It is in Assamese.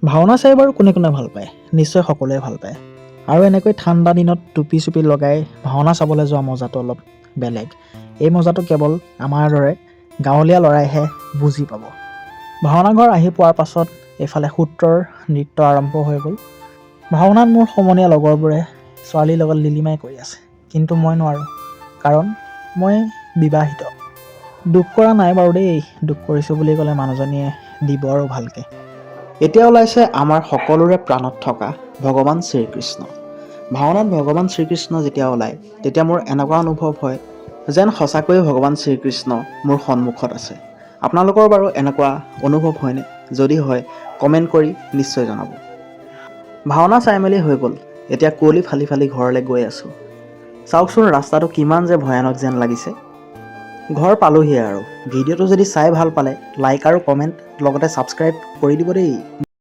ভাওনা চাই বাৰু কোনে কোনে ভাল পায়, নিশ্চয় সকলোৱে ভাল পায়। আৰু এনেকৈ ঠাণ্ডা দিনত টুপি চুপি লগাই ভাওনা চাবলৈ যোৱা মজাটো অলপ বেলেগ। এই মজাটো কেৱল আমাৰ দৰে গাঁৱলীয়া ল'ৰাইহে বুজি পাব। ভাওনা ঘৰ আহি পোৱাৰ পাছত এইফালে সূত্ৰৰ নৃত্য আৰম্ভ হৈ গ'ল। ভাওনাত মোৰ সমনীয়া লগৰবোৰে ছোৱালীৰ লগত লিলিমাই কৰি আছে, কিন্তু মই নোৱাৰোঁ, কাৰণ মই বিবাহিত। দুখ কৰা নাই বাৰু দেই, দুখ কৰিছোঁ বুলি ক'লে মানুহজনীয়ে দিব আৰু ভালকৈ। এতিয়া ওলাইছে আমাৰ সকলোৰে প্ৰাণত থকা ভগৱান শ্ৰীকৃষ্ণ। ভাওনাত ভগৱান শ্ৰীকৃষ্ণ যেতিয়া ওলায় তেতিয়া মোৰ এনেকুৱা অনুভৱ হয় যেন সঁচাকৈয়ে ভগৱান শ্ৰীকৃষ্ণ মোৰ সন্মুখত আছে। আপোনালোকৰ বাৰু এনেকুৱা অনুভৱ হয়নে? যদি হয় কমেণ্ট কৰি নিশ্চয় জনাব। ভাওনা চাই মেলি হৈ গ'ল, এতিয়া কুঁৱলী ফালি ফালি ঘৰলৈ গৈ আছোঁ। চাওকচোন ৰাস্তাটো কিমান যে ভয়ানক যেন লাগিছে। ঘৰ পালোহিয়ে আৰু। ভিডিঅ'টো যদি চাই ভাল পালে লাইক আৰু কমেণ্ট লগতে ছাবস্ক্ৰাইব কৰি দিব দেই।